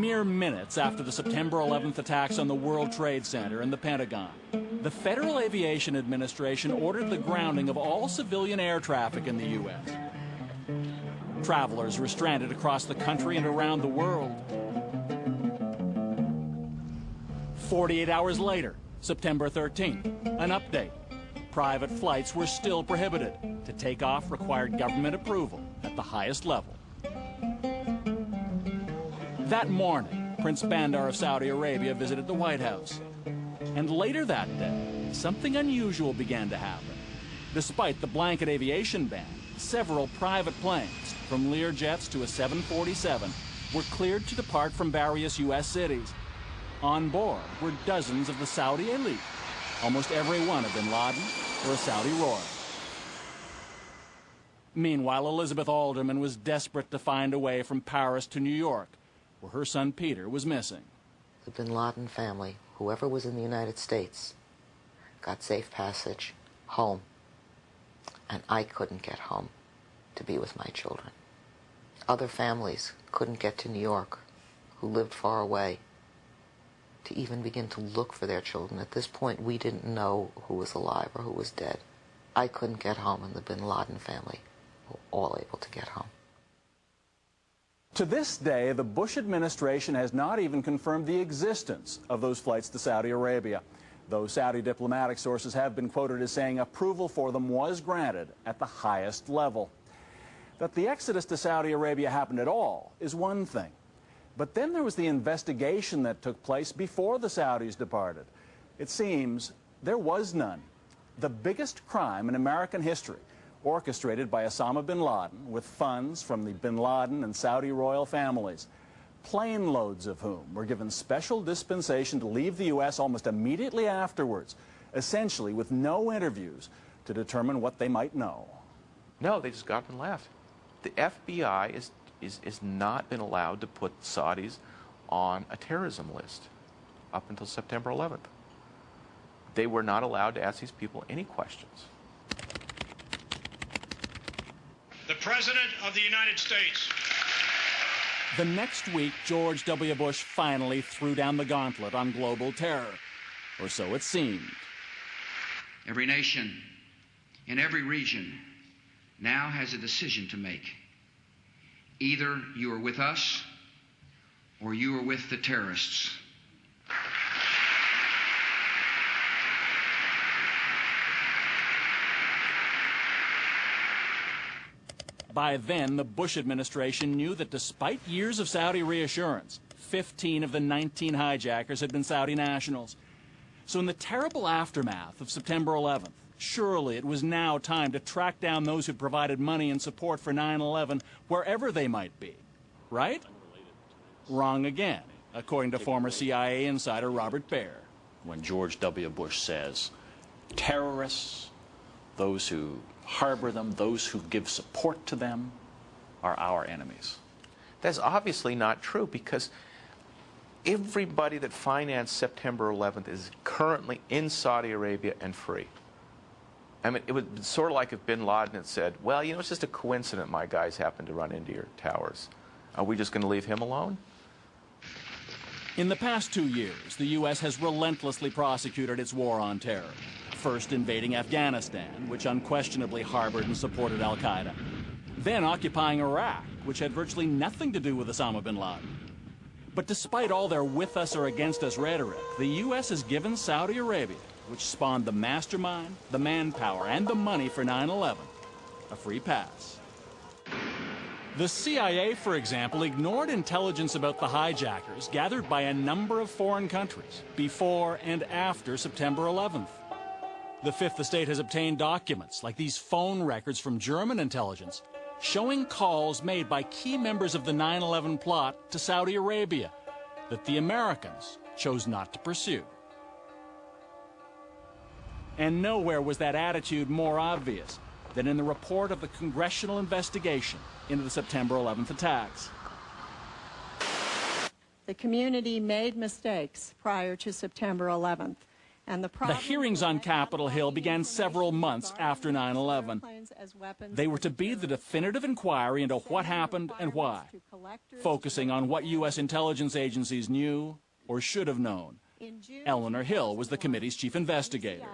Mere minutes after the September 11th attacks on the World Trade Center and the Pentagon, the Federal Aviation Administration ordered the grounding of all civilian air traffic in the U.S. Travelers were stranded across the country and around the world. 48 hours later, September 13th, an update. Private flights were still prohibited. To take off required government approval at the highest level. That morning, Prince Bandar of Saudi Arabia visited the White House. And later that day, something unusual began to happen. Despite the blanket aviation ban, several private planes, from Learjets to a 747, were cleared to depart from various U.S. cities. On board were dozens of the Saudi elite, almost every one of bin Laden or a Saudi royal. Meanwhile, Elizabeth Alderman was desperate to find a way from Paris to New York, where her son Peter was missing. The bin Laden family, whoever was in the United States, got safe passage home, and I couldn't get home to be with my children. Other families couldn't get to New York, who lived far away, to even begin to look for their children. At this point, we didn't know who was alive or who was dead. I couldn't get home, and the bin Laden family were all able to get home. To this day, the Bush administration has not even confirmed the existence of those flights to Saudi Arabia, though Saudi diplomatic sources have been quoted as saying approval for them was granted at the highest level. That the exodus to Saudi Arabia happened at all is one thing. But then there was the investigation that took place before the Saudis departed. It seems there was none. The biggest crime in American history, orchestrated by Osama bin Laden with funds from the bin Laden and Saudi royal families, plane loads of whom were given special dispensation to leave the U.S. almost immediately afterwards, essentially with no interviews to determine what they might know. No, they just got up and left. The FBI is not been allowed to put Saudis on a terrorism list up until September 11th. They were not allowed to ask these people any questions. The President of the United States. The next week, George W. Bush finally threw down the gauntlet on global terror, or so it seemed. Every nation in every region now has a decision to make. Either you are with us or you are with the terrorists. By then, the Bush administration knew that despite years of Saudi reassurance, 15 of the 19 hijackers had been Saudi nationals. So in the terrible aftermath of September 11th, surely it was now time to track down those who provided money and support for 9/11 wherever they might be. Right? Wrong again, according to former CIA insider Robert Baer. When George W. Bush says, terrorists, those who harbor them, those who give support to them, are our enemies. That's obviously not true, because everybody that financed September 11th is currently in Saudi Arabia and free. I mean, it was sort of like if bin Laden had said, well, you know, it's just a coincidence my guys happened to run into your towers. Are we just going to leave him alone? In the past 2 years, the U.S. has relentlessly prosecuted its war on terror. First invading Afghanistan, which unquestionably harbored and supported al-Qaeda. Then occupying Iraq, which had virtually nothing to do with Osama bin Laden. But despite all their with us or against us rhetoric, the U.S. has given Saudi Arabia, which spawned the mastermind, the manpower, and the money for 9/11, a free pass. The CIA, for example, ignored intelligence about the hijackers gathered by a number of foreign countries before and after September 11th. The Fifth Estate has obtained documents, like these phone records from German intelligence, showing calls made by key members of the 9/11 plot to Saudi Arabia that the Americans chose not to pursue. And nowhere was that attitude more obvious than in the report of the Congressional investigation into the September 11th attacks. The community made mistakes prior to September 11th, And the hearings on Capitol Hill began several months after 9/11. They were to be the definitive inquiry into what happened and why, focusing on what U.S. intelligence agencies knew or should have known. Eleanor Hill was the committee's chief investigator.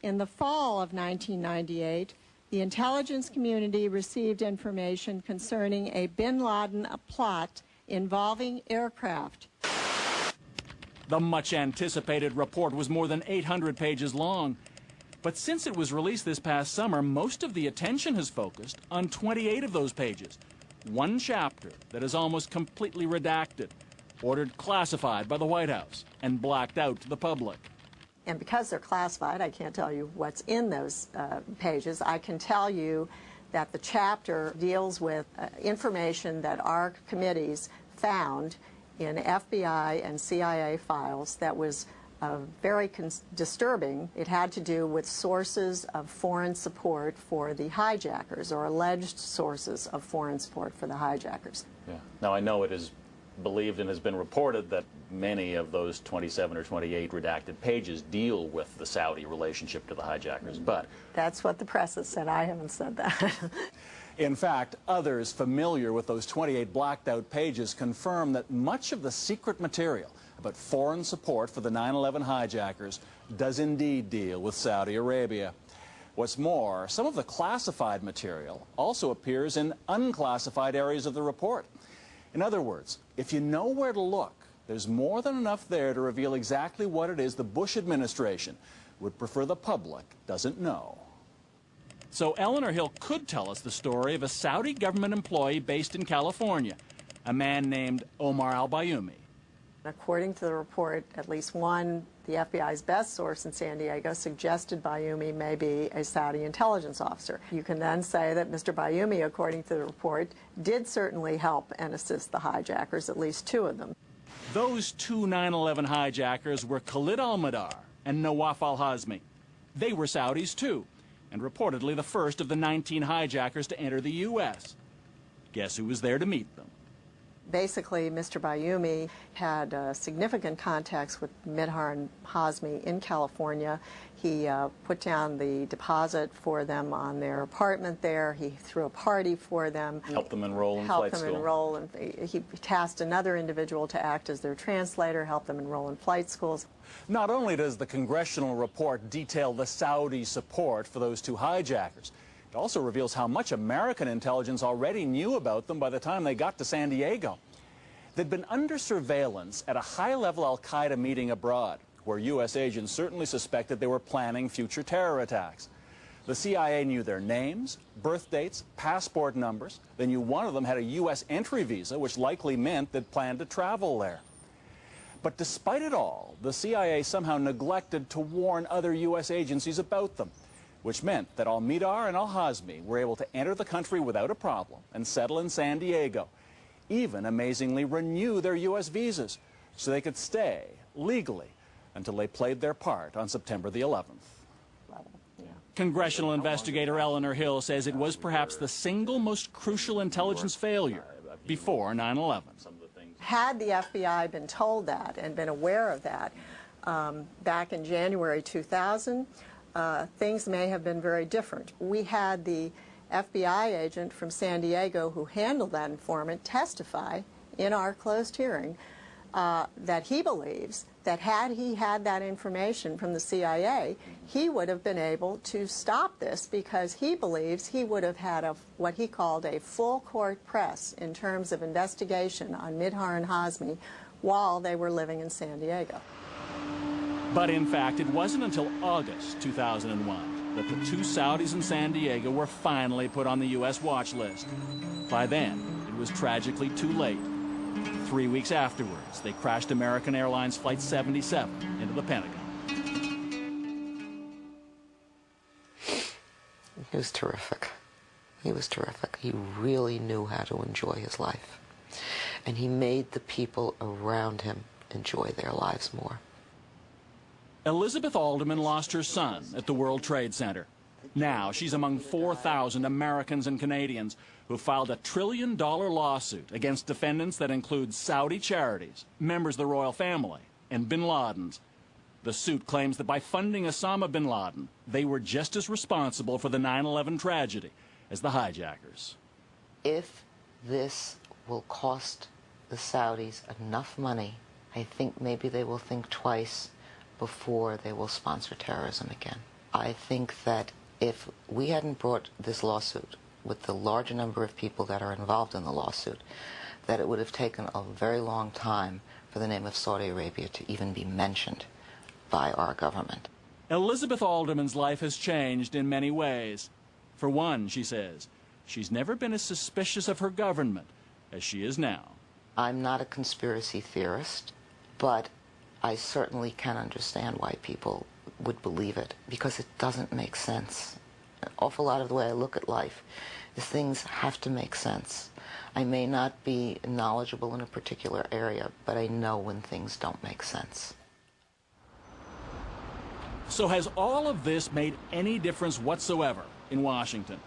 In the fall of 1998, the intelligence community received information concerning a bin Laden plot involving aircraft. The much-anticipated report was more than 800 pages long. But since it was released this past summer, most of the attention has focused on 28 of those pages. One chapter that is almost completely redacted, ordered classified by the White House, and blacked out to the public. And because they're classified, I can't tell you what's in those pages. I can tell you that the chapter deals with information that our committees found in FBI and CIA files that was very disturbing. It had to do with sources of foreign support for the hijackers, or alleged sources of foreign support for the hijackers. Yeah. Now, I know it is believed and has been reported that many of those 27 or 28 redacted pages deal with the Saudi relationship to the hijackers, but... That's what the press has said. I haven't said that. In fact, others familiar with those 28 blacked-out pages confirm that much of the secret material about foreign support for the 9/11 hijackers does indeed deal with Saudi Arabia. What's more, some of the classified material also appears in unclassified areas of the report. In other words, if you know where to look, there's more than enough there to reveal exactly what it is the Bush administration would prefer the public doesn't know. So Eleanor Hill could tell us the story of a Saudi government employee based in California, a man named Omar al-Bayoumi. According to the report, at least one, the FBI's best source in San Diego, suggested Bayoumi may be a Saudi intelligence officer. You can then say that Mr. Bayoumi, according to the report, did certainly help and assist the hijackers, at least two of them. Those two 9/11 hijackers were Khalid al-Mihdhar and Nawaf al-Hazmi. They were Saudis too, and reportedly the first of the 19 hijackers to enter the U.S. Guess who was there to meet them? Basically, Mr. Bayoumi had significant contacts with Mihdhar and Hazmi in California. He put down the deposit for them on their apartment there. He threw a party for them. Helped them enroll in flight school. And he tasked another individual to act as their translator, help them enroll in flight schools. Not only does the Congressional report detail the Saudi support for those two hijackers, it also reveals how much American intelligence already knew about them by the time they got to San Diego. They'd been under surveillance at a high-level al-Qaeda meeting abroad, where U.S. agents certainly suspected they were planning future terror attacks. The CIA knew their names, birth dates, passport numbers. They knew one of them had a U.S. entry visa, which likely meant they'd planned to travel there. But despite it all, the CIA somehow neglected to warn other U.S. agencies about them, which meant that al-Mihdhar and al-Hazmi were able to enter the country without a problem and settle in San Diego, even amazingly renew their U.S. visas so they could stay legally until they played their part on September the 11th. Congressional investigator Eleanor Hill says it was perhaps the single most crucial intelligence failure before 9/11. Had the FBI been told that and been aware of that back in January 2000, things may have been very different. We had the FBI agent from San Diego who handled that informant testify in our closed hearing that he believes that had he had that information from the CIA, he would have been able to stop this, because he believes he would have had what he called a full court press in terms of investigation on Mihdhar and Hazmi while they were living in San Diego. But in fact, it wasn't until August 2001 that the two Saudis in San Diego were finally put on the U.S. watch list. By then, it was tragically too late. 3 weeks afterwards, they crashed American Airlines Flight 77 into the Pentagon. He was terrific. He was terrific. He really knew how to enjoy his life. And he made the people around him enjoy their lives more. Elizabeth Alderman lost her son at the World Trade Center. Now she's among 4,000 Americans and Canadians who filed a $1 trillion lawsuit against defendants that include Saudi charities, members of the royal family, and bin Ladens. The suit claims that by funding Osama bin Laden, they were just as responsible for the 9/11 tragedy as the hijackers. If this will cost the Saudis enough money, I think maybe they will think twice before they will sponsor terrorism again. I think that if we hadn't brought this lawsuit with the large number of people that are involved in the lawsuit, that it would have taken a very long time for the name of Saudi Arabia to even be mentioned by our government. Elizabeth Alderman's life has changed in many ways. For one, she says, she's never been as suspicious of her government as she is now. I'm not a conspiracy theorist, but I certainly can understand why people would believe it, because it doesn't make sense. An awful lot of the way I look at life is things have to make sense. I may not be knowledgeable in a particular area, but I know when things don't make sense. So has all of this made any difference whatsoever in Washington?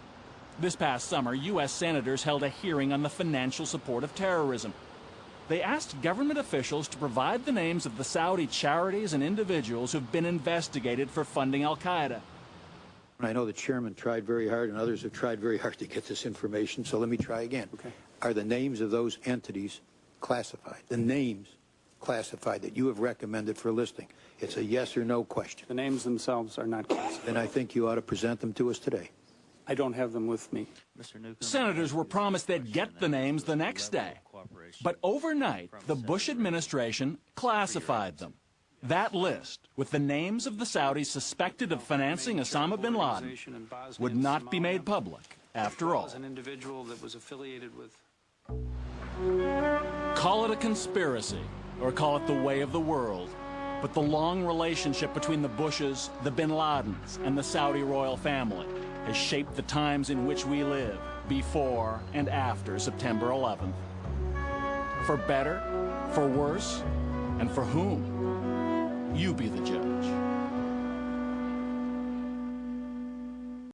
This past summer, U.S. senators held a hearing on the financial support of terrorism. They asked government officials to provide the names of the Saudi charities and individuals who've been investigated for funding al-Qaeda. I know the chairman tried very hard and others have tried very hard to get this information, so let me try again. Okay. Are the names of those entities classified? The names classified that you have recommended for listing? It's a yes or no question. The names themselves are not classified. Then I think you ought to present them to us today. I don't have them with me. Senators were promised they'd get the names the next day. But overnight, the Bush administration classified them. That list, with the names of the Saudis suspected of financing Osama bin Laden, would not be made public, after all. An individual that was affiliated with... Call it a conspiracy, or call it the way of the world, but the long relationship between the Bushes, the bin Ladens, and the Saudi royal family has shaped the times in which we live, before and after September 11th. For better, for worse, and for whom? You be the judge.